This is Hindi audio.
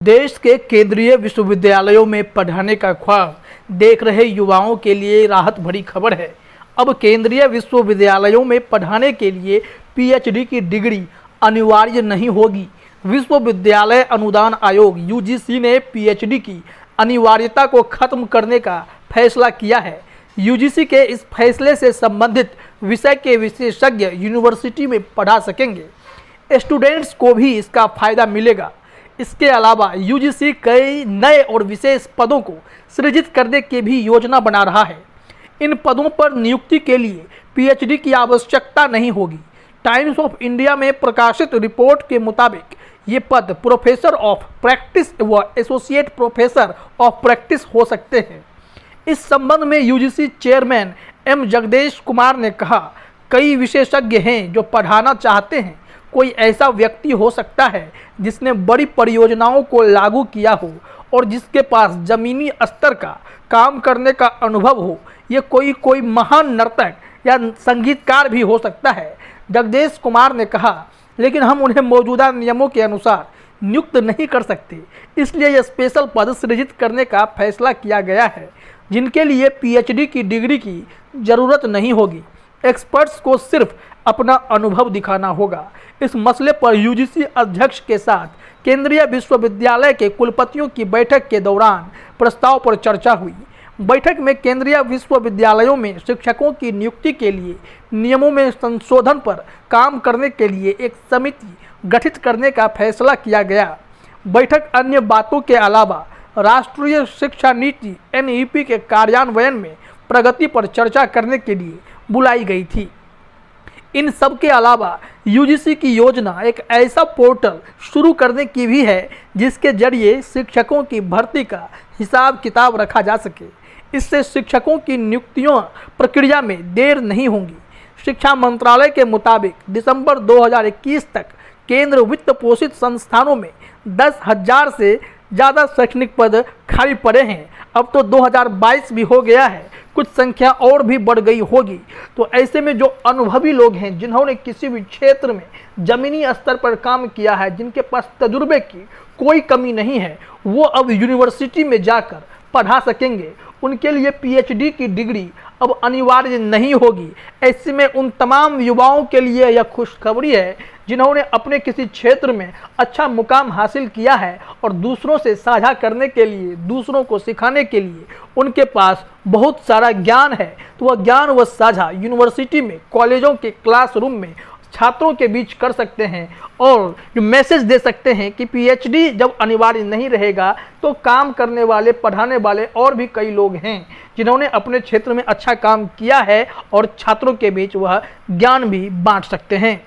देश के केंद्रीय विश्वविद्यालयों में पढ़ाने का ख्वाब देख रहे युवाओं के लिए राहत भरी खबर है। अब केंद्रीय विश्वविद्यालयों में पढ़ाने के लिए पीएचडी की डिग्री अनिवार्य नहीं होगी। विश्वविद्यालय अनुदान आयोग यूजीसी ने पीएचडी की अनिवार्यता को खत्म करने का फैसला किया है। यूजीसी के इस फैसले से संबंधित विषय के विशेषज्ञ यूनिवर्सिटी में पढ़ा सकेंगे। स्टूडेंट्स को भी इसका फायदा मिलेगा। इसके अलावा यूजीसी कई नए और विशेष पदों को सृजित करने की भी योजना बना रहा है। इन पदों पर नियुक्ति के लिए पीएचडी की आवश्यकता नहीं होगी। टाइम्स ऑफ इंडिया में प्रकाशित रिपोर्ट के मुताबिक ये पद प्रोफेसर ऑफ प्रैक्टिस व एसोसिएट प्रोफेसर ऑफ प्रैक्टिस हो सकते हैं। इस संबंध में UGC chairman M Jagadesh Kumar ने कहा, कई विशेषज्ञ हैं जो पढ़ाना चाहते हैं। कोई ऐसा व्यक्ति हो सकता है जिसने बड़ी परियोजनाओं को लागू किया हो और जिसके पास जमीनी स्तर का काम करने का अनुभव हो। ये कोई महान नर्तक या संगीतकार भी हो सकता है। जगदेश कुमार ने कहा, लेकिन हम उन्हें मौजूदा नियमों के अनुसार नियुक्त नहीं कर सकते, इसलिए यह स्पेशल पद सृजित करने का फैसला किया गया है जिनके लिए पीएचडी की डिग्री की जरूरत नहीं होगी। एक्सपर्ट्स को सिर्फ अपना अनुभव दिखाना होगा। इस मसले पर यूजीसी अध्यक्ष के साथ केंद्रीय विश्वविद्यालय के कुलपतियों की बैठक के दौरान प्रस्ताव पर चर्चा हुई। बैठक में केंद्रीय विश्वविद्यालयों में शिक्षकों की नियुक्ति के लिए नियमों में संशोधन पर काम करने के लिए एक समिति गठित करने का फैसला किया गया। बैठक अन्य बातों के अलावा राष्ट्रीय शिक्षा नीति एनईपी के कार्यान्वयन में प्रगति पर चर्चा करने के लिए बुलाई गई थी। इन सब के अलावा यूजीसी की योजना एक ऐसा पोर्टल शुरू करने की भी है जिसके जरिए शिक्षकों की भर्ती का हिसाब किताब रखा जा सके। इससे शिक्षकों की नियुक्तियों प्रक्रिया में देर नहीं होगी। शिक्षा मंत्रालय के मुताबिक दिसंबर 2021 तक केंद्र वित्त पोषित संस्थानों में 10,000 से ज़्यादा शैक्षणिक पद खाली पड़े हैं। अब तो 2022 भी हो गया है, कुछ संख्या और भी बढ़ गई होगी। तो ऐसे में जो अनुभवी लोग हैं, जिन्होंने किसी भी क्षेत्र में ज़मीनी स्तर पर काम किया है, जिनके पास तजुर्बे की कोई कमी नहीं है, वो अब यूनिवर्सिटी में जाकर पढ़ा सकेंगे। उनके लिए पीएचडी की डिग्री अब अनिवार्य नहीं होगी। ऐसे में उन तमाम युवाओं के लिए यह खुशखबरी है जिन्होंने अपने किसी क्षेत्र में अच्छा मुकाम हासिल किया है और दूसरों से साझा करने के लिए, दूसरों को सिखाने के लिए उनके पास बहुत सारा ज्ञान है। तो वह ज्ञान व साझा यूनिवर्सिटी में, कॉलेजों के क्लासरूम में छात्रों के बीच कर सकते हैं और मैसेज दे सकते हैं कि पीएचडी जब अनिवार्य नहीं रहेगा तो काम करने वाले, पढ़ाने वाले और भी कई लोग हैं जिन्होंने अपने क्षेत्र में अच्छा काम किया है और छात्रों के बीच वह ज्ञान भी बांट सकते हैं।